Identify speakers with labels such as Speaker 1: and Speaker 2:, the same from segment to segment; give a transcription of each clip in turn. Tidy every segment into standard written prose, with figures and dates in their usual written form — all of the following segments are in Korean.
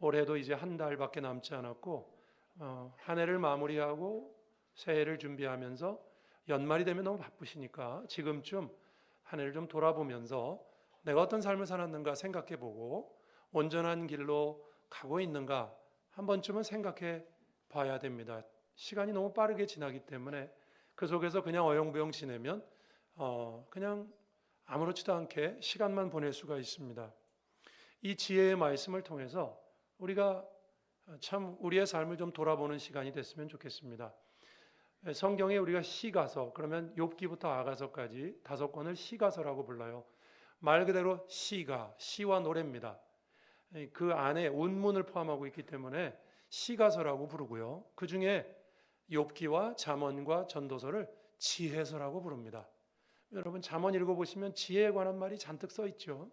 Speaker 1: 올해도 이제 한 달밖에 남지 않았고 한 해를 마무리하고 새해를 준비하면서 연말이 되면 너무 바쁘시니까 지금쯤 한 해를 좀 돌아보면서 내가 어떤 삶을 살았는가 생각해보고 온전한 길로 가고 있는가 한 번쯤은 생각해 봐야 됩니다. 시간이 너무 빠르게 지나기 때문에 그 속에서 그냥 어영부영 지내면 그냥 아무렇지도 않게 시간만 보낼 수가 있습니다. 이 지혜의 말씀을 통해서 우리가 참 우리의 삶을 좀 돌아보는 시간이 됐으면 좋겠습니다. 성경에 우리가 시가서, 그러면 욥기부터 아가서까지 5권을 시가서라고 불러요. 말 그대로 시와 노래입니다. 그 안에 운문을 포함하고 있기 때문에 시가서라고 부르고요. 그 중에 욥기와 잠언과 전도서를 지혜서라고 부릅니다. 여러분 잠언 읽어보시면 지혜에 관한 말이 잔뜩 써 있죠.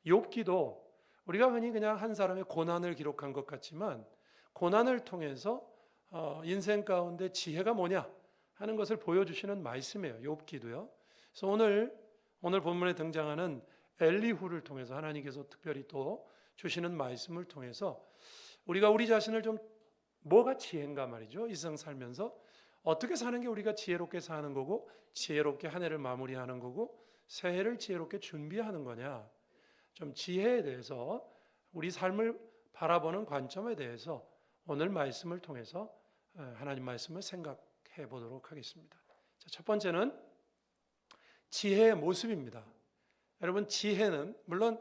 Speaker 1: 욥기도 우리가 흔히 그냥 한 사람의 고난을 기록한 것 같지만 고난을 통해서 인생 가운데 지혜가 뭐냐 하는 것을 보여주시는 말씀이에요. 욥기도요. 그래서 오늘 본문에 등장하는 엘리후를 통해서 하나님께서 특별히 또 주시는 말씀을 통해서 우리가 우리 자신을 좀 뭐가 지혜인가 말이죠. 이 세상 살면서 어떻게 사는 게 우리가 지혜롭게 사는 거고 지혜롭게 한 해를 마무리하는 거고 새해를 지혜롭게 준비하는 거냐. 좀 지혜에 대해서 우리 삶을 바라보는 관점에 대해서 오늘 말씀을 통해서 하나님 말씀을 생각해 보도록 하겠습니다. 자, 첫 번째는 지혜의 모습입니다. 여러분 지혜는 물론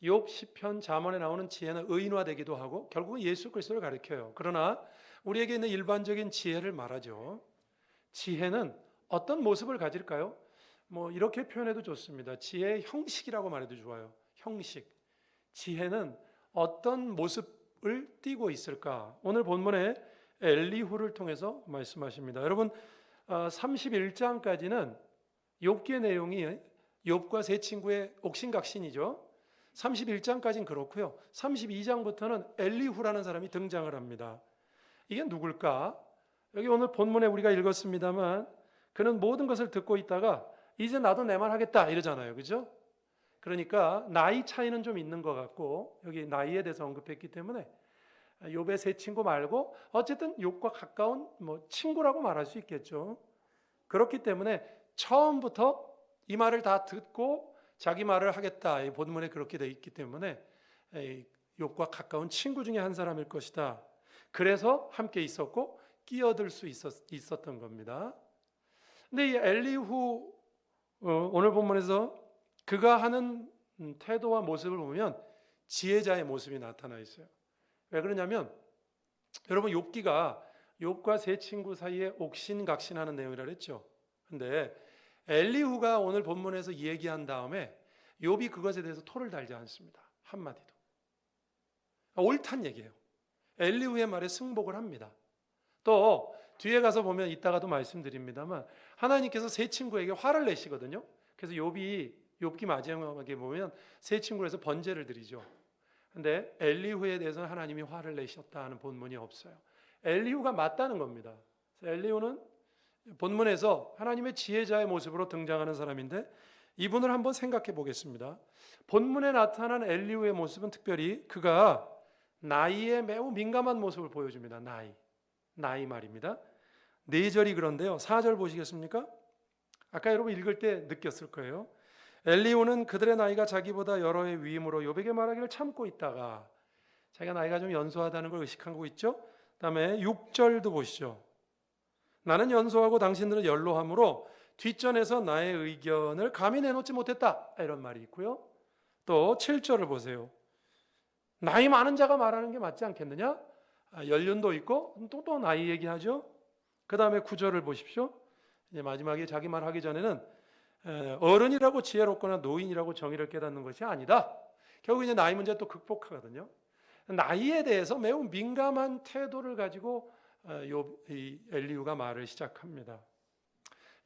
Speaker 1: 욥 시편 잠언에 나오는 지혜는 의인화되기도 하고 결국은 예수 그리스도를 가리켜요. 그러나 우리에게 있는 일반적인 지혜를 말하죠. 지혜는 어떤 모습을 가질까요? 이렇게 표현해도 좋습니다. 지혜의 형식이라고 말해도 좋아요. 형식. 지혜는 어떤 모습을 띠고 있을까? 오늘 본문에 엘리후를 통해서 말씀하십니다. 여러분 31장까지는 욥기의 내용이 욥과 세 친구의 옥신각신이죠. 31장까지는 그렇고요. 32장부터는 엘리후라는 사람이 등장을 합니다. 이게 누굴까? 여기 오늘 본문에 우리가 읽었습니다만 그는 모든 것을 듣고 있다가 이제 나도 내 말 하겠다 이러잖아요. 그죠? 그러니까 나이 차이는 좀 있는 것 같고 여기 나이에 대해서 언급했기 때문에 욥의 세 친구 말고 어쨌든 욥과 가까운 친구라고 말할 수 있겠죠. 그렇기 때문에 처음부터 이 말을 다 듣고 자기 말을 하겠다. 이 본문에 그렇게 되어 있기 때문에 욥과 가까운 친구 중에 한 사람일 것이다. 그래서 함께 있었고 끼어들 수 있었던 겁니다. 근데 이 엘리후 오늘 본문에서 그가 하는 태도와 모습을 보면 지혜자의 모습이 나타나 있어요. 왜 그러냐면 여러분 욥과 세 친구 사이에 옥신각신하는 내용이라 그랬죠. 근데 엘리후가 오늘 본문에서 얘기한 다음에 욥이 그것에 대해서 토를 달지 않습니다. 한마디도. 옳단 얘기예요. 엘리후의 말에 승복을 합니다. 또 뒤에 가서 보면 이따가도 말씀드립니다만 하나님께서 세 친구에게 화를 내시거든요. 그래서 욥기 마지막에 보면 세 친구에서 번제를 드리죠. 근데 엘리후에 대해서는 하나님이 화를 내셨다 하는 본문이 없어요. 엘리후가 맞다는 겁니다. 엘리후는 본문에서 하나님의 지혜자의 모습으로 등장하는 사람인데 이분을 한번 생각해 보겠습니다. 본문에 나타난 엘리후의 모습은 특별히 그가 나이에 매우 민감한 모습을 보여줍니다. 나이 말입니다. 4절이 그런데요. 4절 보시겠습니까? 아까 여러분 읽을 때 느꼈을 거예요. 엘리후는 그들의 나이가 자기보다 여러 해 위임으로 욥에게 말하기를 참고 있다가 자기가 나이가 좀 연소하다는 걸 의식하고 있죠. 그다음에 6절도 보시죠. 나는 연소하고 당신들은 연로함으로 뒷전에서 나의 의견을 감히 내놓지 못했다. 이런 말이 있고요. 또 7절을 보세요. 나이 많은 자가 말하는 게 맞지 않겠느냐? 연륜도 있고 또 나이 얘기하죠. 그 다음에 9절을 보십시오. 이제 마지막에 자기 말하기 전에는 어른이라고 지혜롭거나 노인이라고 정의를 깨닫는 것이 아니다. 결국 이제 나이 문제 또 극복하거든요. 나이에 대해서 매우 민감한 태도를 가지고 엘리후가 말을 시작합니다.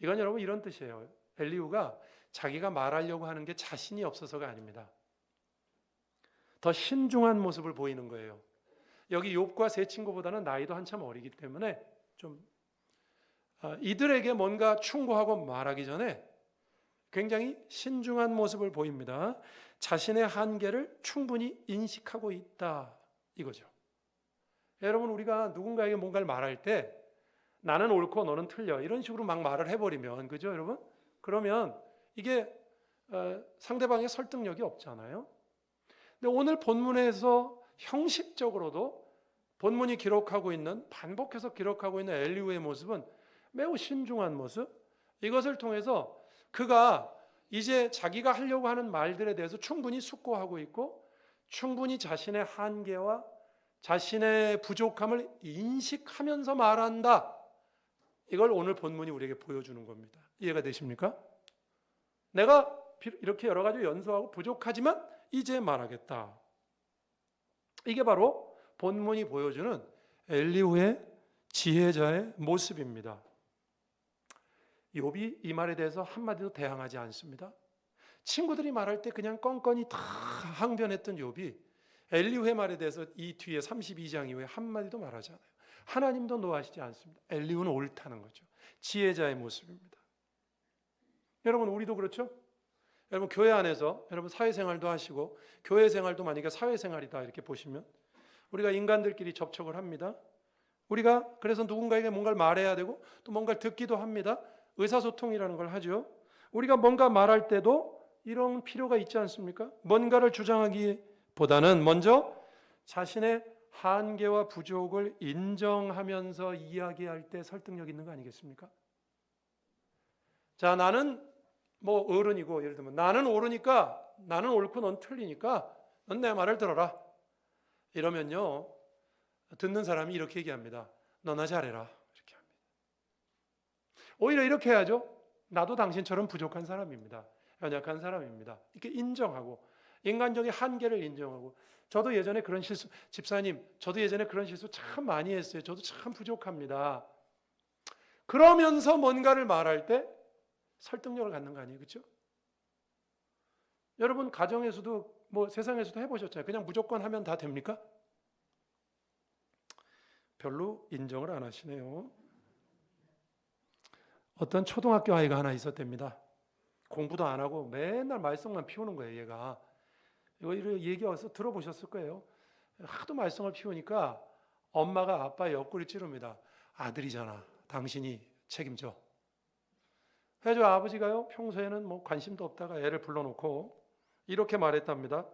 Speaker 1: 이건 여러분 이런 뜻이에요. 엘리후가 자기가 말하려고 하는 게 자신이 없어서가 아닙니다. 더 신중한 모습을 보이는 거예요. 여기 욥과 세 친구보다는 나이도 한참 어리기 때문에 좀 이들에게 뭔가 충고하고 말하기 전에 굉장히 신중한 모습을 보입니다. 자신의 한계를 충분히 인식하고 있다. 이거죠. 여러분, 우리가 누군가에게 뭔가를 말할 때 나는 옳고 너는 틀려 이런 식으로 막 말을 해버리면, 그죠 여러분? 그러면 이게 상대방의 설득력이 없잖아요. 근데 오늘 본문에서 형식적으로도 본문이 기록하고 있는, 반복해서 기록하고 있는 엘리후의 모습은 매우 신중한 모습, 이것을 통해서 그가 이제 자기가 하려고 하는 말들에 대해서 충분히 숙고하고 있고 충분히 자신의 한계와 자신의 부족함을 인식하면서 말한다. 이걸 오늘 본문이 우리에게 보여주는 겁니다. 이해가 되십니까? 내가 이렇게 여러 가지 연소하고 부족하지만 이제 말하겠다. 이게 바로 본문이 보여주는 엘리후의 지혜자의 모습입니다. 욥이 이 말에 대해서 한마디도 대항하지 않습니다. 친구들이 말할 때 그냥 껌껌이 다 항변했던 욥이 엘리후의 말에 대해서 이 뒤에 32장 이후에 한마디도 말하지 않아요. 하나님도 노하시지 않습니다. 엘리후는 옳다는 거죠. 지혜자의 모습입니다. 여러분, 우리도 그렇죠? 여러분, 교회 안에서 여러분 사회생활도 하시고 교회 생활도 만약에 사회생활이다 이렇게 보시면 우리가 인간들끼리 접촉을 합니다. 우리가 그래서 누군가에게 뭔가를 말해야 되고 또 뭔가를 듣기도 합니다. 의사소통이라는 걸 하죠. 우리가 뭔가 말할 때도 이런 필요가 있지 않습니까? 뭔가를 주장하기보다는 먼저 자신의 한계와 부족을 인정하면서 이야기할 때 설득력 있는 거 아니겠습니까? 자, 나는 뭐 어른이고 예를 들면 나는 옳으니까, 나는 옳고 넌 틀리니까 넌 내 말을 들어라. 이러면요, 듣는 사람이 이렇게 얘기합니다. 너나 잘해라. 이렇게 합니다. 오히려 이렇게 해야죠. 나도 당신처럼 부족한 사람입니다. 연약한 사람입니다. 이렇게 인정하고 인간적인 한계를 인정하고, 저도 예전에 그런 실수, 집사님 저도 예전에 그런 실수 참 많이 했어요. 저도 참 부족합니다. 그러면서 뭔가를 말할 때 설득력을 갖는 거 아니에요, 그렇죠? 여러분, 가정에서도 뭐 세상에서도 해보셨잖아요. 그냥 무조건 하면 다 됩니까? 별로 인정을 안 하시네요. 어떤 초등학교 아이가 하나 있었답니다. 공부도 안 하고 맨날 말썽만 피우는 거예요, 얘가. 이거 얘기 와서 들어보셨을 거예요. 하도 말썽을 피우니까 엄마가 아빠의 옆구리 찌릅니다. 아들이잖아, 당신이 책임져. 그래서 아버지가요, 평소에는 뭐 관심도 없다가 애를 불러놓고 이렇게 말했답니다.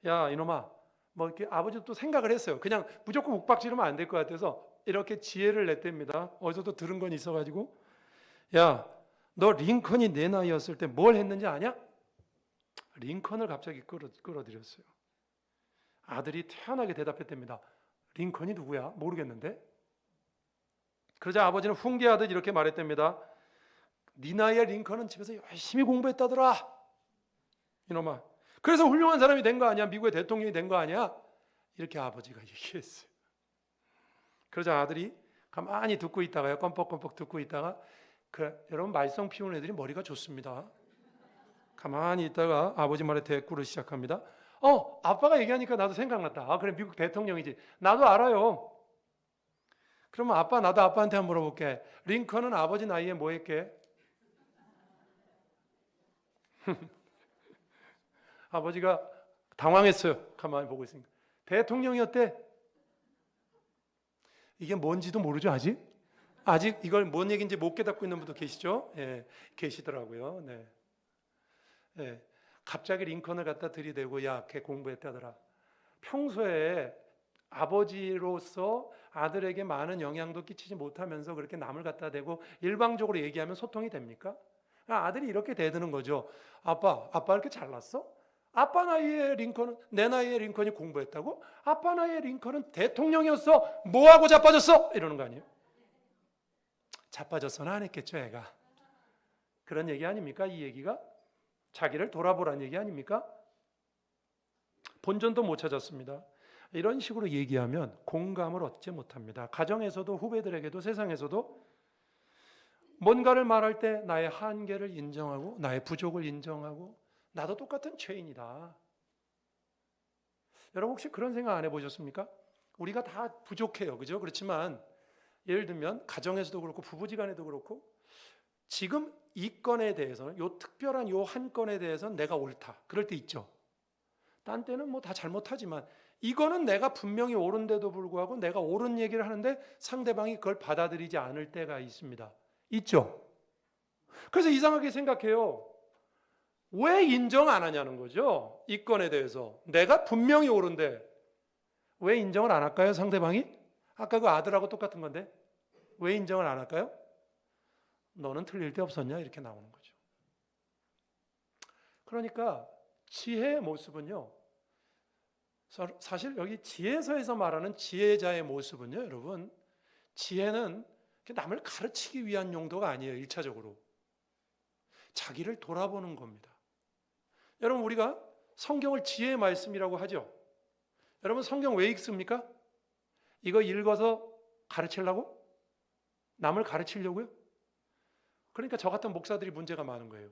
Speaker 1: 야, 이놈아, 뭐 이렇게 아버지도 또 생각을 했어요. 그냥 무조건 욱박지르면 안 될 것 같아서 이렇게 지혜를 냈답니다. 어디서도 들은 건 있어가지고, 야, 너 링컨이 내 나이였을 때 뭘 했는지 아냐? 링컨을 갑자기 끌어들였어요. 아들이 태연하게 대답했답니다. 링컨이 누구야? 모르겠는데. 그러자 아버지는 훈계하듯 이렇게 말했답니다. 네 나이에 링컨은 집에서 열심히 공부했다더라. 이놈아. 그래서 훌륭한 사람이 된 거 아니야? 미국의 대통령이 된 거 아니야? 이렇게 아버지가 얘기했어요. 그러자 아들이 가만히 듣고 있다가요, 껌뻑껌뻑 듣고 있다가, 여러분 말썽 피우는 애들이 머리가 좋습니다. 가만히 있다가 아버지 말에 대꾸를 시작합니다. 아빠가 얘기하니까 나도 생각났다. 아, 그래, 미국 대통령이지. 나도 알아요. 그러면 나도 아빠한테 한번 물어볼게. 링컨은 아버지 나이에 뭐 했게? 아버지가 당황했어요. 가만히 보고 있으니까. 대통령이었대. 이게 뭔지도 모르죠, 아직? 아직 이걸 뭔 얘기인지 못 깨닫고 있는 분도 계시죠? 예, 계시더라고요. 네. 예, 갑자기 링컨을 갖다 들이대고, 야, 걔 공부했다더라. 평소에 아버지로서 아들에게 많은 영향도 끼치지 못하면서 그렇게 남을 갖다 대고 일방적으로 얘기하면 소통이 됩니까? 아들이 이렇게 대드는 거죠. 아빠 이렇게 잘났어? 아빠 나이에 링컨은, 내 나이에 링컨이 공부했다고? 아빠 나이에 링컨은 대통령이었어. 뭐하고 자빠졌어? 이러는 거 아니에요? 자빠졌어는 안 했겠죠, 애가. 그런 얘기 아닙니까? 이 얘기가 자기를 돌아보라는 얘기 아닙니까? 본전도 못 찾았습니다. 이런 식으로 얘기하면 공감을 얻지 못합니다. 가정에서도 후배들에게도 세상에서도 뭔가를 말할 때 나의 한계를 인정하고 나의 부족을 인정하고 나도 똑같은 죄인이다. 여러분, 혹시 그런 생각 안 해보셨습니까? 우리가 다 부족해요, 그죠? 그렇지만 예를 들면 가정에서도 그렇고 부부지간에도 그렇고 지금 이 건에 대해서는, 요 특별한 요 한 건에 대해서는 내가 옳다. 그럴 때 있죠. 딴 때는 뭐 다 잘못하지만 이거는 내가 분명히 옳은데도 불구하고 내가 옳은 얘기를 하는데 상대방이 그걸 받아들이지 않을 때가 있습니다. 있죠? 그래서 이상하게 생각해요. 왜 인정 안 하냐는 거죠. 이 건에 대해서. 내가 분명히 옳은데 왜 인정을 안 할까요? 상대방이? 아까 그 아들하고 똑같은 건데 왜 인정을 안 할까요? 너는 틀릴 데 없었냐? 이렇게 나오는 거죠. 그러니까 지혜의 모습은요. 사실 여기 지혜서에서 말하는 지혜자의 모습은요. 여러분, 지혜는 남을 가르치기 위한 용도가 아니에요. 1차적으로. 자기를 돌아보는 겁니다. 여러분, 우리가 성경을 지혜의 말씀이라고 하죠. 여러분, 성경 왜 읽습니까? 이거 읽어서 가르치려고? 남을 가르치려고요? 그러니까 저 같은 목사들이 문제가 많은 거예요.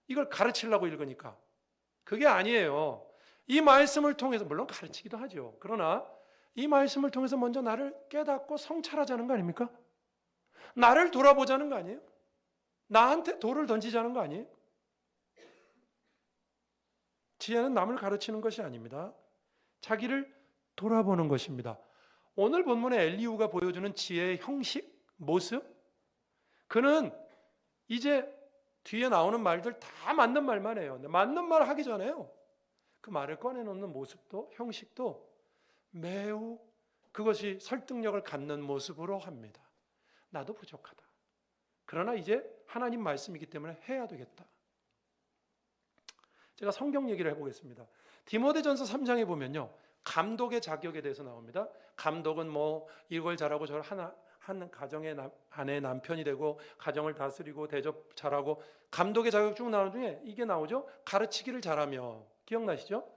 Speaker 1: 이걸 가르치려고 읽으니까. 그게 아니에요. 이 말씀을 통해서, 물론 가르치기도 하죠. 그러나 이 말씀을 통해서 먼저 나를 깨닫고 성찰하자는 거 아닙니까? 나를 돌아보자는 거 아니에요? 나한테 돌을 던지자는 거 아니에요? 지혜는 남을 가르치는 것이 아닙니다. 자기를 돌아보는 것입니다. 오늘 본문의 엘리후가 보여주는 지혜의 형식, 모습, 그는 이제 뒤에 나오는 말들 다 맞는 말만 해요. 근데 맞는 말 하기 전에요. 그 말을 꺼내놓는 모습도 형식도 매우 그것이 설득력을 갖는 모습으로 합니다. 나도 부족하다. 그러나 이제 하나님 말씀이기 때문에 해야 되겠다. 제가 성경 얘기를 해보겠습니다. 디모데전서 3장에 보면요. 감독의 자격에 대해서 나옵니다. 감독은 뭐 이걸 잘하고 저걸 한 가정의 아내의 남편이 되고 가정을 다스리고 대접 잘하고 감독의 자격 쭉 나오는 중에 이게 나오죠. 가르치기를 잘하며. 기억나시죠?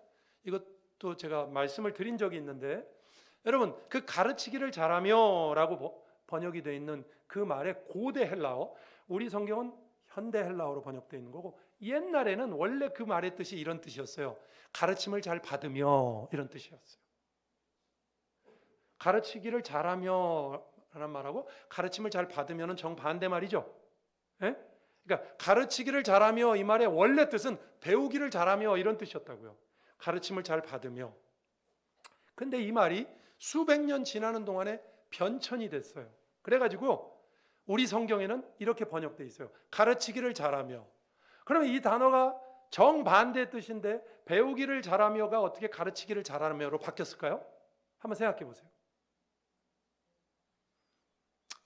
Speaker 1: 이것도 제가 말씀을 드린 적이 있는데 여러분 그 가르치기를 잘하며 라고 번역이 되어 있는 그 말의 고대 헬라어, 우리 성경은 현대 헬라어로 번역되어 있는 거고 옛날에는 원래 그 말의 뜻이 이런 뜻이었어요. 가르침을 잘 받으며 이런 뜻이었어요. 가르치기를 잘하며 라는 말하고 가르침을 잘 받으면 정반대 말이죠. 예? 그러니까 가르치기를 잘하며 이 말의 원래 뜻은 배우기를 잘하며 이런 뜻이었다고요. 가르침을 잘 받으며. 근데 이 말이 수백 년 지나는 동안에 변천이 됐어요. 그래가지고 우리 성경에는 이렇게 번역되어 있어요. 가르치기를 잘하며. 그러면 이 단어가 정반대의 뜻인데 배우기를 잘하며가 어떻게 가르치기를 잘하며로 바뀌었을까요? 한번 생각해 보세요.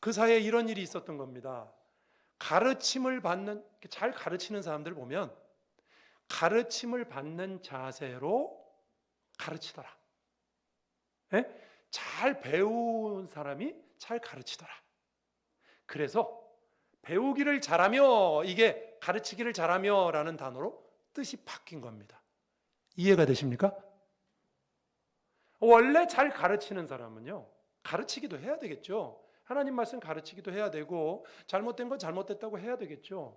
Speaker 1: 그 사이에 이런 일이 있었던 겁니다. 가르침을 받는, 잘 가르치는 사람들 보면 가르침을 받는 자세로 가르치더라. 예? 잘 배운 사람이 잘 가르치더라. 그래서 배우기를 잘하며, 이게 가르치기를 잘하며 라는 단어로 뜻이 바뀐 겁니다. 이해가 되십니까? 원래 잘 가르치는 사람은요, 가르치기도 해야 되겠죠. 하나님 말씀 가르치기도 해야 되고 잘못된 건 잘못됐다고 해야 되겠죠.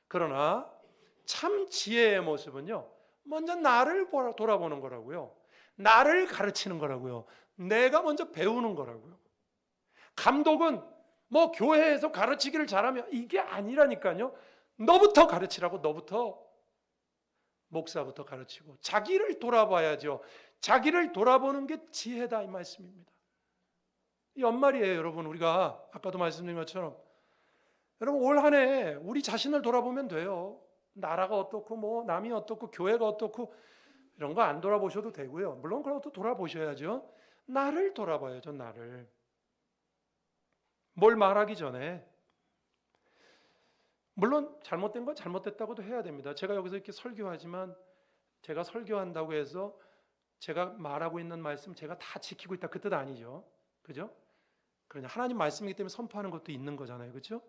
Speaker 1: 그러나 참 지혜의 모습은요, 먼저 나를 돌아보는 거라고요. 나를 가르치는 거라고요. 내가 먼저 배우는 거라고요. 감독은 뭐 교회에서 가르치기를 잘하면 이게 아니라니까요. 너부터 가르치라고. 너부터 목사부터 가르치고 자기를 돌아봐야죠. 자기를 돌아보는 게 지혜다 이 말씀입니다. 연말이에요, 여러분. 우리가 아까도 말씀드린 것처럼 여러분 올 한 해 우리 자신을 돌아보면 돼요. 나라가 어떻고 뭐 남이 어떻고 교회가 어떻고 이런 거 안 돌아보셔도 되고요. 물론 그런 것도 돌아보셔야죠. 나를 돌아봐야죠. 나를. 뭘 말하기 전에 물론 잘못된 건 잘못됐다고도 해야 됩니다. 제가 여기서 이렇게 설교하지만 제가 설교한다고 해서 제가 말하고 있는 말씀 제가 다 지키고 있다 그 뜻 아니죠. 그죠? 그러냐 하나님 말씀이기 때문에 선포하는 것도 있는 거잖아요. 그렇죠?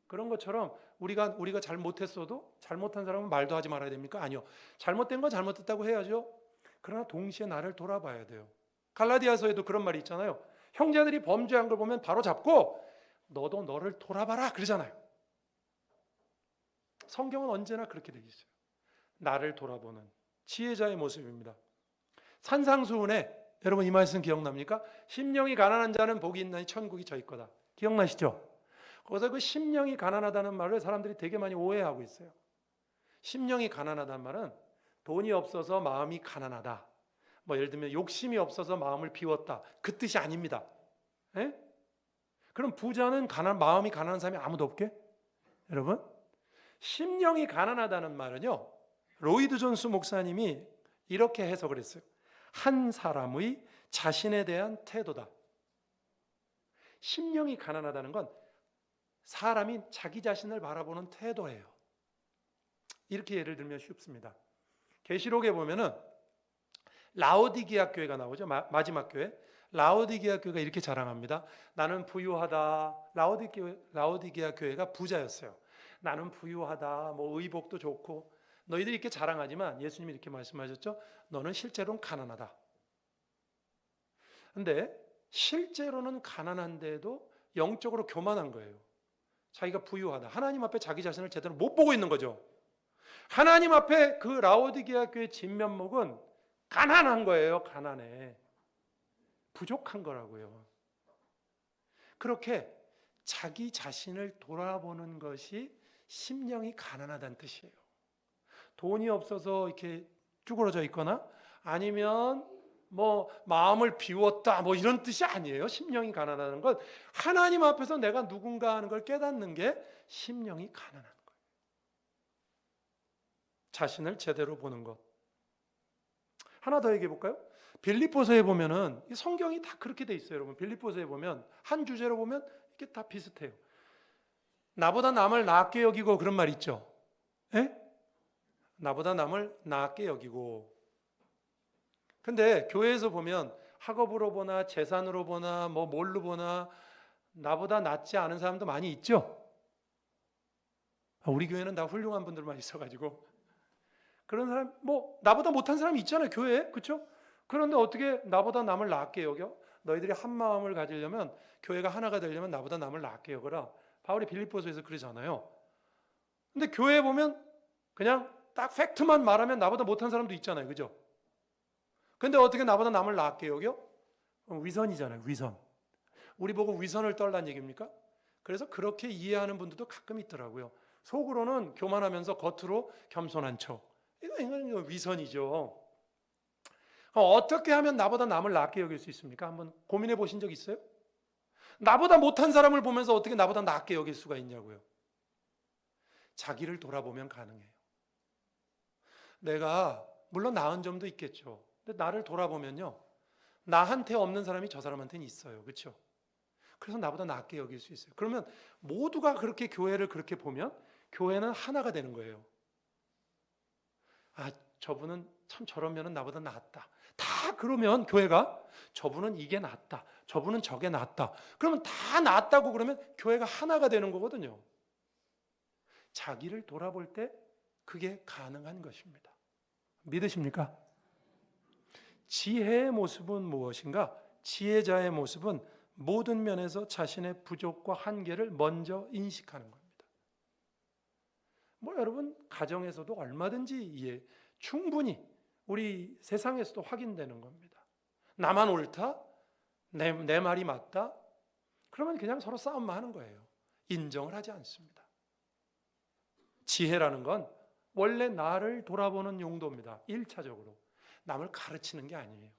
Speaker 1: 그런 것처럼 우리가 잘못했어도 잘못한 사람은 말도 하지 말아야 됩니까? 아니요. 잘못된 건 잘못됐다고 해야죠. 그러나 동시에 나를 돌아봐야 돼요. 갈라디아서에도 그런 말이 있잖아요. 형제들이 범죄한 걸 보면 바로 잡고 너도 너를 돌아봐라 그러잖아요. 성경은 언제나 그렇게 되어 있어요. 나를 돌아보는 지혜자의 모습입니다. 산상수훈에 여러분 이 말씀 기억납니까? 심령이 가난한 자는 복이 있나니 천국이 저희 거다. 기억나시죠? 거기서 그 심령이 가난하다는 말을 사람들이 되게 많이 오해하고 있어요. 심령이 가난하다는 말은 돈이 없어서 마음이 가난하다, 뭐 예를 들면 욕심이 없어서 마음을 비웠다, 그 뜻이 아닙니다. 예? 그럼 부자는 마음이 가난한 사람이 아무도 없게? 여러분, 심령이 가난하다는 말은요, 로이드 존스 목사님이 이렇게 해석을 했어요. 한 사람의 자신에 대한 태도다. 심령이 가난하다는 건 사람이 자기 자신을 바라보는 태도예요. 이렇게 예를 들면 쉽습니다. 계시록에 보면은 라오디게아 교회가 나오죠. 마지막 교회. 라오디게아 교회가 이렇게 자랑합니다. 나는 부유하다. 라오디게아 교회가 부자였어요. 나는 부유하다. 뭐 의복도 좋고. 너희들이 이렇게 자랑하지만 예수님이 이렇게 말씀하셨죠. 너는 실제로는 가난하다. 근데 실제로는 가난한데도 영적으로 교만한 거예요. 자기가 부유하다. 하나님 앞에 자기 자신을 제대로 못 보고 있는 거죠. 하나님 앞에 그 라오디게아 교회의 진면목은 가난한 거예요. 가난해. 부족한 거라고요. 그렇게 자기 자신을 돌아보는 것이 심령이 가난하다는 뜻이에요. 돈이 없어서 이렇게 쭈그러져 있거나 아니면 뭐 마음을 비웠다 뭐 이런 뜻이 아니에요. 심령이 가난하다는 건 하나님 앞에서 내가 누군가 하는 걸 깨닫는 게 심령이 가난한 거예요. 자신을 제대로 보는 것. 하나 더 얘기해 볼까요? 빌립보서에 보면은 성경이 다 그렇게 돼 있어요, 여러분. 빌립보서에 보면 한 주제로 보면 이게 다 비슷해요. 나보다 남을 낫게 여기고 그런 말 있죠. 예? 나보다 남을 낫게 여기고. 근데 교회에서 보면 학업으로 보나 재산으로 보나 뭐 뭘로 보나 나보다 낫지 않은 사람도 많이 있죠. 우리 교회는 다 훌륭한 분들만 있어가지고 그런 사람 뭐 나보다 못한 사람이 있잖아요, 교회에. 그렇죠? 그런데 어떻게 나보다 남을 낫게 여겨? 너희들이 한 마음을 가지려면 교회가 하나가 되려면 나보다 남을 낫게 여겨라. 바울이 빌립보서에서 그러잖아요. 근데 교회에 보면 그냥 딱 팩트만 말하면 나보다 못한 사람도 있잖아요. 그죠? 근데 어떻게 나보다 남을 낫게 여겨? 위선이잖아요. 위선. 우리 보고 위선을 떨란 얘기입니까? 그래서 그렇게 이해하는 분들도 가끔 있더라고요. 속으로는 교만하면서 겉으로 겸손한 척. 이건 위선이죠. 어떻게 하면 나보다 남을 낫게 여길 수 있습니까? 한번 고민해 보신 적 있어요? 나보다 못한 사람을 보면서 어떻게 나보다 낫게 여길 수가 있냐고요. 자기를 돌아보면 가능해요. 내가 물론 나은 점도 있겠죠. 근데 나를 돌아보면요, 나한테 없는 사람이 저 사람한테는 있어요. 그렇죠? 그래서 나보다 낫게 여길 수 있어요. 그러면 모두가 그렇게 교회를 그렇게 보면 교회는 하나가 되는 거예요. 아, 저분은 참 저런 면은 나보다 낫다. 다 그러면 교회가 저분은 이게 낫다. 저분은 저게 낫다. 그러면 다 낫다고 그러면 교회가 하나가 되는 거거든요. 자기를 돌아볼 때 그게 가능한 것입니다. 믿으십니까? 지혜의 모습은 무엇인가? 지혜자의 모습은 모든 면에서 자신의 부족과 한계를 먼저 인식하는 겁니다. 뭐 여러분 가정에서도 얼마든지 충분히 우리 세상에서도 확인되는 겁니다. 나만 옳다? 내 말이 맞다? 그러면 그냥 서로 싸움만 하는 거예요. 인정을 하지 않습니다. 지혜라는 건 원래 나를 돌아보는 용도입니다. 1차적으로. 남을 가르치는 게 아니에요.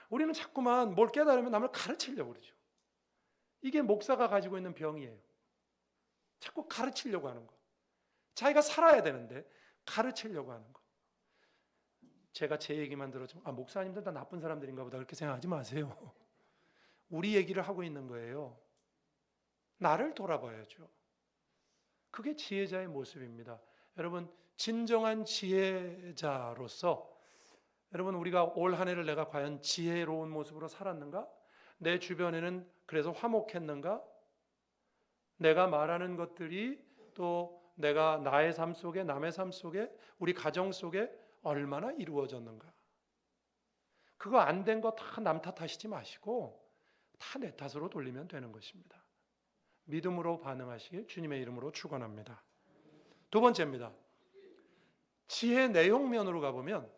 Speaker 1: 우리는 자꾸만 뭘 깨달으면 남을 가르치려고 그러죠. 이게 목사가 가지고 있는 병이에요. 자꾸 가르치려고 하는 거. 자기가 살아야 되는데 가르치려고 하는 거. 제가 제 얘기만 들어도 목사님들 다 나쁜 사람들인가 보다 그렇게 생각하지 마세요. 우리 얘기를 하고 있는 거예요. 나를 돌아봐야죠. 그게 지혜자의 모습입니다. 여러분, 진정한 지혜자로서 여러분, 우리가 올 한 해를 내가 과연 지혜로운 모습으로 살았는가? 내 주변에는 그래서 화목했는가? 내가 말하는 것들이 또 내가 나의 삶 속에, 남의 삶 속에, 우리 가정 속에 얼마나 이루어졌는가? 그거 안 된 거 다 남 탓하시지 마시고 다 내 탓으로 돌리면 되는 것입니다. 믿음으로 반응하시길 주님의 이름으로 축원합니다. 두 번째입니다. 지혜 내용면으로 가보면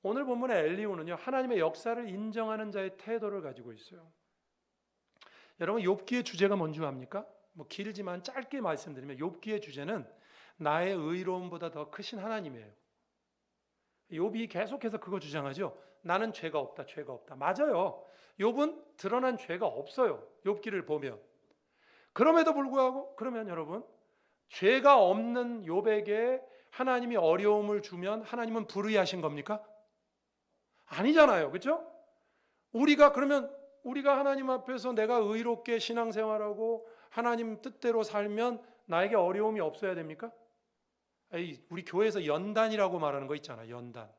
Speaker 1: 오늘 본문의 엘리후는요, 하나님의 역사를 인정하는 자의 태도를 가지고 있어요. 여러분, 욥기의 주제가 뭔지 압니까? 뭐 길지만 짧게 말씀드리면 욥기의 주제는 나의 의로움보다 더 크신 하나님이에요. 욥이 계속해서 그거 주장하죠. 나는 죄가 없다, 죄가 없다. 맞아요. 욥은 드러난 죄가 없어요. 욥기를 보면. 그럼에도 불구하고 그러면 여러분, 죄가 없는 욥에게 하나님이 어려움을 주면 하나님은 불의하신 겁니까? 아니잖아요. 그렇죠? 그러면 우리가 하나님 앞에서 내가 의롭게 신앙생활하고 하나님 뜻대로 살면 나에게 어려움이 없어야 됩니까? 우리 교회에서 연단이라고 말하는 거 있잖아. 연단.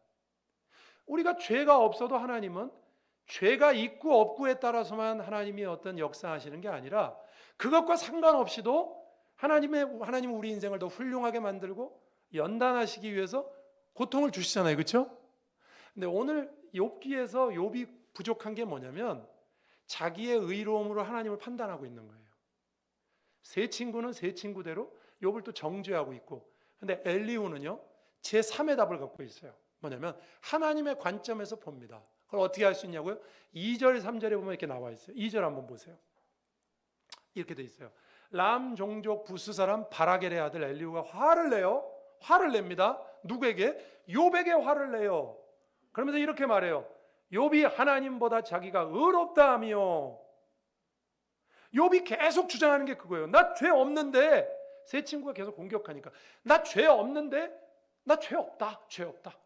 Speaker 1: 우리가 죄가 없어도 하나님은 죄가 있고 없고에 따라서만 하나님이 어떤 역사하시는 게 아니라 그것과 상관없이도 하나님은 우리 인생을 더 훌륭하게 만들고 연단하시기 위해서 고통을 주시잖아요. 그렇죠? 근데 오늘 욥기에서 욥이 부족한 게 뭐냐면 자기의 의로움으로 하나님을 판단하고 있는 거예요. 세 친구는 세 친구대로 욥을 또 정죄하고 있고, 근데 엘리후는요 제3의 답을 갖고 있어요. 뭐냐면 하나님의 관점에서 봅니다. 그걸 어떻게 할 수 있냐고요? 2절 3절에 보면 이렇게 나와 있어요. 2절 한번 보세요. 이렇게 돼 있어요. 람 종족 부스 사람 바라겔의 아들 엘리후가 화를 냅니다. 누구에게? 욥에게 화를 내요. 그러면서 이렇게 말해요. 욥이 하나님보다 자기가 의롭다 하며, 욥이 계속 주장하는 게 그거예요. 나 죄 없는데, 세 친구가 계속 공격하니까 나 죄 없는데, 나 죄 없다, 죄 없다.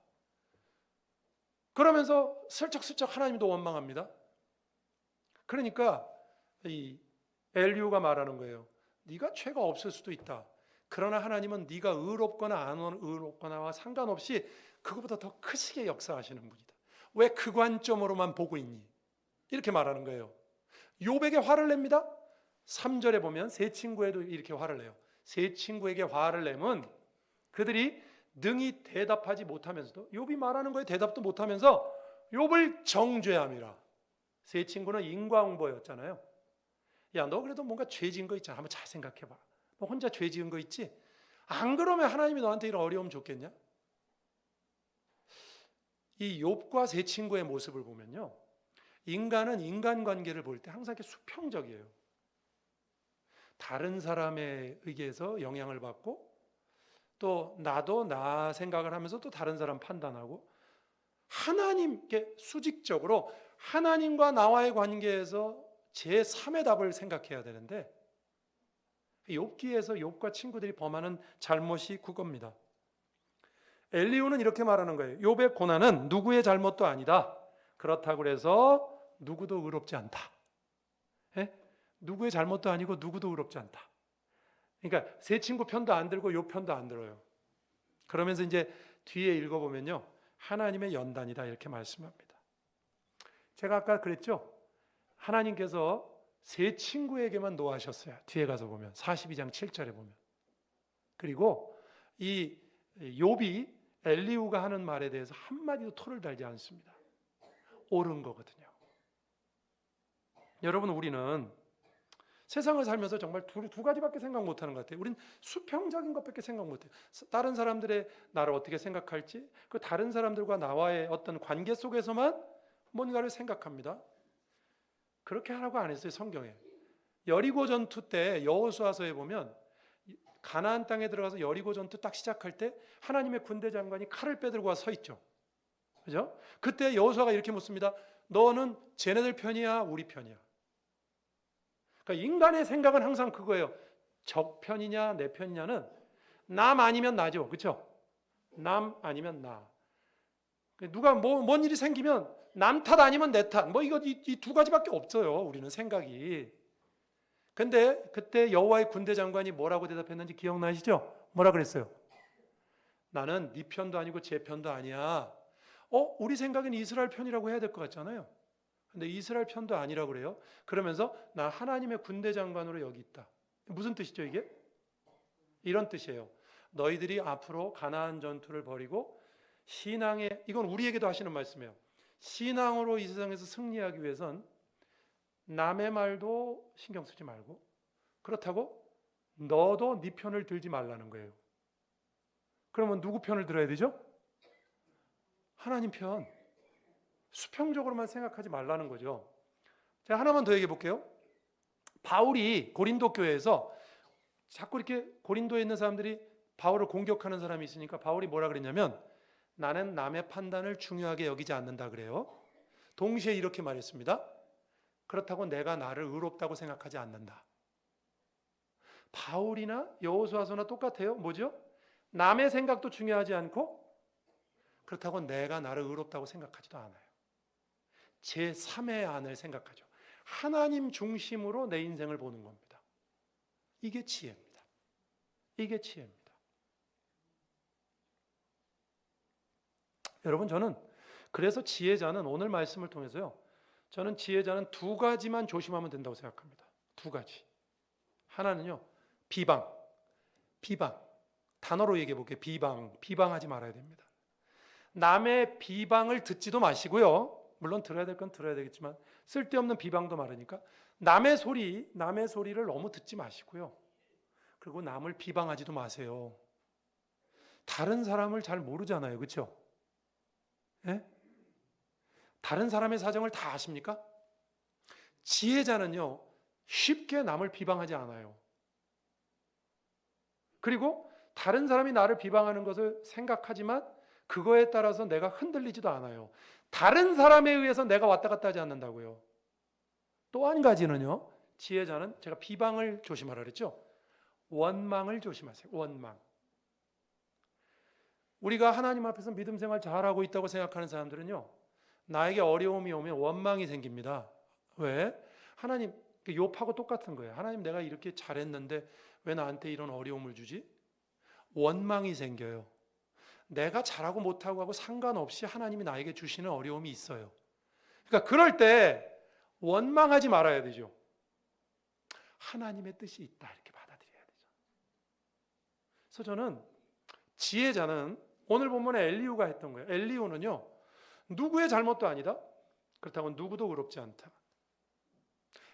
Speaker 1: 그러면서 슬쩍슬쩍 하나님도 원망합니다. 그러니까 이 엘리후가 말하는 거예요. 네가 죄가 없을 수도 있다. 그러나 하나님은 네가 의롭거나 안 의롭거나와 상관없이 그거보다 더 크시게 역사하시는 분이다. 왜 그 관점으로만 보고 있니? 이렇게 말하는 거예요. 욥에게 화를 냅니다. 3절에 보면 세 친구에도 이렇게 화를 내요. 세 친구에게 화를 내면 그들이 능히 대답하지 못하면서도, 욥이 말하는 거에 대답도 못하면서 욥을 정죄함이라. 세 친구는 인과응보였잖아요. 야, 너 그래도 뭔가 죄 지은 거 있잖아. 한번 잘 생각해봐. 너 혼자 죄 지은 거 있지? 안 그러면 하나님이 너한테 이런 어려움 줬겠냐? 이 욥과 세 친구의 모습을 보면요, 인간은 인간관계를 볼 때 항상 이렇게 수평적이에요. 다른 사람에 의해서 영향을 받고, 또 나도 나 생각을 하면서 또 다른 사람 판단하고, 하나님께 수직적으로 하나님과 나와의 관계에서 제3의 답을 생각해야 되는데, 욥기에서 욥과 친구들이 범하는 잘못이 그겁니다. 엘리후는 이렇게 말하는 거예요. 욥의 고난은 누구의 잘못도 아니다. 그렇다고 해서 누구도 의롭지 않다. 예? 누구의 잘못도 아니고 누구도 의롭지 않다. 그러니까 세 친구 편도 안 들고 욥 편도 안 들어요. 그러면서 이제 뒤에 읽어보면요, 하나님의 연단이다 이렇게 말씀합니다. 제가 아까 그랬죠. 하나님께서 세 친구에게만 노하셨어요. 뒤에 가서 보면 42장 7절에 보면. 그리고 이 욥이 엘리후가 하는 말에 대해서 한마디도 토를 달지 않습니다. 옳은 거거든요. 여러분, 우리는 세상을 살면서 정말 두 가지밖에 생각 못하는 것 같아요. 우린 수평적인 것밖에 생각 못해요. 다른 사람들의 나를 어떻게 생각할지, 그 다른 사람들과 나와의 어떤 관계 속에서만 뭔가를 생각합니다. 그렇게 하라고 안 했어요, 성경에. 여리고 전투 때 여호수아서에 보면 가나안 땅에 들어가서 여리고 전투 딱 시작할 때 하나님의 군대 장관이 칼을 빼들고 와서 서 있죠. 그죠? 그때 여호수아가 이렇게 묻습니다. 너는 쟤네들 편이야, 우리 편이야? 그러니까 인간의 생각은 항상 그거예요. 적 편이냐, 내 편이냐는 남 아니면 나죠. 그렇죠? 남 아니면 나. 누가 뭔 일이 생기면 남 탓 아니면 내 탓. 이 두 가지밖에 없어요. 우리는 생각이. 근데 그때 여호와의 군대 장관이 뭐라고 대답했는지 기억나시죠? 뭐라 그랬어요? 나는 네 편도 아니고 제 편도 아니야. 우리 생각엔 이스라엘 편이라고 해야 될 것 같잖아요. 근데 이스라엘 편도 아니라고 그래요. 그러면서 나 하나님의 군대 장관으로 여기 있다. 무슨 뜻이죠, 이게? 이런 뜻이에요. 너희들이 앞으로 가나안 전투를 벌이고 신앙에, 이건 우리에게도 하시는 말씀이에요. 신앙으로 이 세상에서 승리하기 위해선 남의 말도 신경 쓰지 말고, 그렇다고 너도 네 편을 들지 말라는 거예요. 그러면 누구 편을 들어야 되죠? 하나님 편. 수평적으로만 생각하지 말라는 거죠. 제가 하나만 더 얘기해 볼게요. 바울이 고린도 교회에서 자꾸 이렇게 고린도에 있는 사람들이 바울을 공격하는 사람이 있으니까 바울이 뭐라 그랬냐면, 나는 남의 판단을 중요하게 여기지 않는다 그래요. 동시에 이렇게 말했습니다. 그렇다고 내가 나를 의롭다고 생각하지 않는다. 바울이나 여호수아서나 똑같아요. 뭐죠? 남의 생각도 중요하지 않고 그렇다고 내가 나를 의롭다고 생각하지도 않아요. 제3의 안을 생각하죠. 하나님 중심으로 내 인생을 보는 겁니다. 이게 지혜입니다. 이게 지혜입니다. 여러분, 저는 그래서 지혜자는 오늘 말씀을 통해서요, 저는 지혜자는 두 가지만 조심하면 된다고 생각합니다. 두 가지. 하나는요, 비방. 단어로 얘기해 볼게요. 비방하지 말아야 됩니다. 남의 비방을 듣지도 마시고요. 물론 들어야 될 건 들어야 되겠지만 쓸데없는 비방도 많으니까 남의 소리를 너무 듣지 마시고요. 그리고 남을 비방하지도 마세요. 다른 사람을 잘 모르잖아요. 그렇죠? 예? 다른 사람의 사정을 다 아십니까? 지혜자는요, 쉽게 남을 비방하지 않아요. 그리고 다른 사람이 나를 비방하는 것을 생각하지만 그거에 따라서 내가 흔들리지도 않아요. 다른 사람에 의해서 내가 왔다 갔다 하지 않는다고요. 또 한 가지는요, 지혜자는 제가 비방을 조심하라 그랬죠? 원망을 조심하세요. 원망. 우리가 하나님 앞에서 믿음 생활 잘하고 있다고 생각하는 사람들은요, 나에게 어려움이 오면 원망이 생깁니다. 왜? 하나님, 욥하고 똑같은 거예요. 하나님, 내가 이렇게 잘했는데 왜 나한테 이런 어려움을 주지? 원망이 생겨요. 내가 잘하고 못하고 하고 상관없이 하나님이 나에게 주시는 어려움이 있어요. 그러니까 그럴 때 원망하지 말아야 되죠. 하나님의 뜻이 있다 이렇게 받아들여야 되죠. 그래서 저는 지혜자는 오늘 본문에 엘리후가 했던 거예요. 엘리후는요, 누구의 잘못도 아니다. 그렇다고 누구도 의롭지 않다.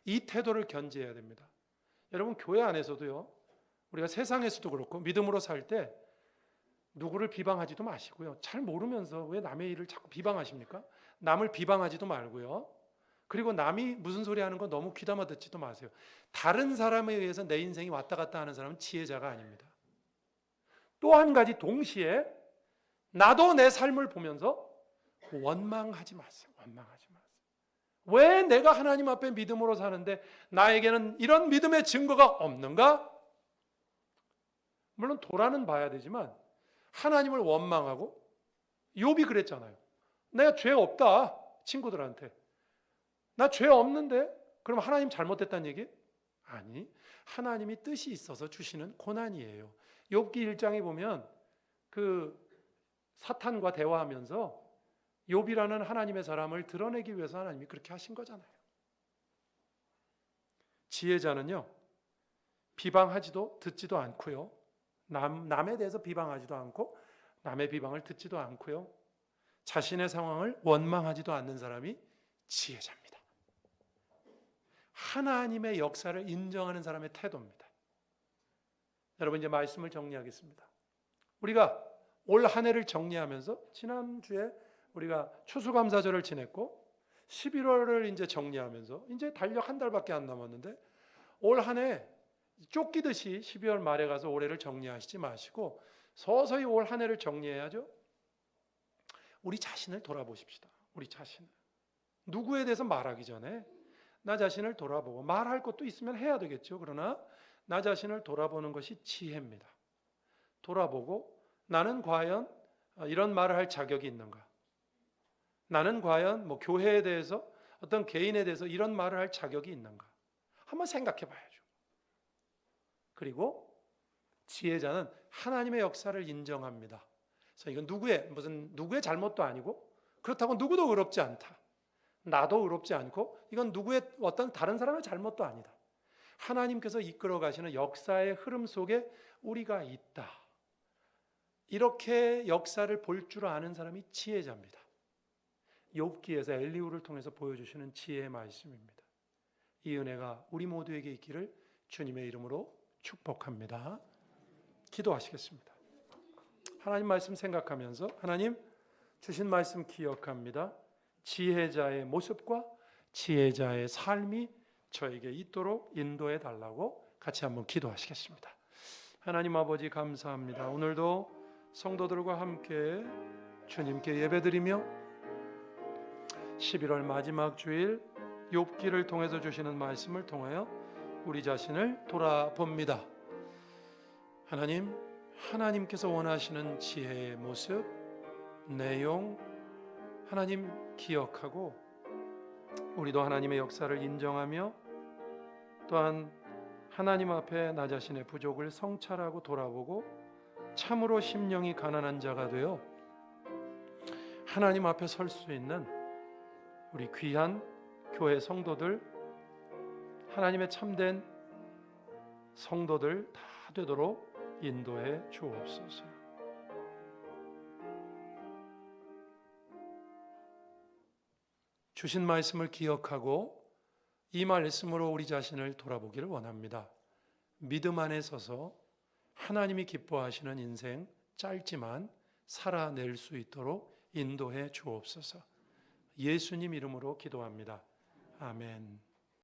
Speaker 1: 이 태도를 견지해야 됩니다. 여러분, 교회 안에서도요, 우리가 세상에서도 그렇고 믿음으로 살 때 누구를 비방하지도 마시고요. 잘 모르면서 왜 남의 일을 자꾸 비방하십니까? 남을 비방하지도 말고요. 그리고 남이 무슨 소리 하는 거 너무 귀담아 듣지도 마세요. 다른 사람에 의해서 내 인생이 왔다 갔다 하는 사람은 지혜자가 아닙니다. 또 한 가지, 동시에 나도 내 삶을 보면서 원망하지 마세요. 원망하지 마세요. 왜 내가 하나님 앞에 믿음으로 사는데 나에게는 이런 믿음의 증거가 없는가? 물론 도라는 봐야 되지만 하나님을 원망하고, 욥이 그랬잖아요. 내가 죄 없다, 친구들한테. 나 죄 없는데? 그럼 하나님 잘못됐다는 얘기? 아니, 하나님이 뜻이 있어서 주시는 고난이에요. 욥기 1장에 보면 그 사탄과 대화하면서 욥이라는 하나님의 사람을 드러내기 위해서 하나님이 그렇게 하신 거잖아요. 지혜자는요, 비방하지도 듣지도 않고요. 남에 대해서 비방하지도 않고 남의 비방을 듣지도 않고요. 자신의 상황을 원망하지도 않는 사람이 지혜자입니다. 하나님의 역사를 인정하는 사람의 태도입니다. 여러분, 이제 말씀을 정리하겠습니다. 우리가 올 한 해를 정리하면서 지난주에 우리가 추수감사절을 지냈고 11월을 이제 정리하면서 이제 달력 한 달밖에 안 남았는데 올 한 해 쫓기듯이 12월 말에 가서 올해를 정리하시지 마시고 서서히 올 한 해를 정리해야죠. 우리 자신을 돌아보십시다. 우리 자신을. 누구에 대해서 말하기 전에 나 자신을 돌아보고, 말할 것도 있으면 해야 되겠죠. 그러나 나 자신을 돌아보는 것이 지혜입니다. 돌아보고 나는 과연 이런 말을 할 자격이 있는가? 나는 과연 교회에 대해서, 어떤 개인에 대해서 이런 말을 할 자격이 있는가? 한번 생각해 봐야죠. 그리고 지혜자는 하나님의 역사를 인정합니다. 그래서 이건 누구의 잘못도 아니고, 그렇다고 누구도 의롭지 않다. 나도 의롭지 않고, 이건 누구의 어떤 다른 사람의 잘못도 아니다. 하나님께서 이끌어 가시는 역사의 흐름 속에 우리가 있다. 이렇게 역사를 볼 줄 아는 사람이 지혜자입니다. 욥기에서 엘리후를 통해서 보여주시는 지혜의 말씀입니다. 이 은혜가 우리 모두에게 있기를 주님의 이름으로 축복합니다. 기도하시겠습니다. 하나님 말씀 생각하면서 하나님 주신 말씀 기억합니다. 지혜자의 모습과 지혜자의 삶이 저에게 있도록 인도해 달라고 같이 한번 기도하시겠습니다. 하나님 아버지 감사합니다. 오늘도 성도들과 함께 주님께 예배드리며 11월 마지막 주일 욥기를 통해서 주시는 말씀을 통하여 우리 자신을 돌아봅니다. 하나님께서 원하시는 지혜의 모습, 내용, 하나님 기억하고 우리도 하나님의 역사를 인정하며 또한 하나님 앞에 나 자신의 부족을 성찰하고 돌아보고 참으로 심령이 가난한 자가 되어 하나님 앞에 설 수 있는 우리 귀한 교회 성도들, 하나님의 참된 성도들 다 되도록 인도해 주옵소서. 주신 말씀을 기억하고 이 말씀으로 우리 자신을 돌아보기를 원합니다. 믿음 안에 서서 하나님이 기뻐하시는 인생 짧지만 살아낼 수 있도록 인도해 주옵소서. 예수님 이름으로 기도합니다. 아멘.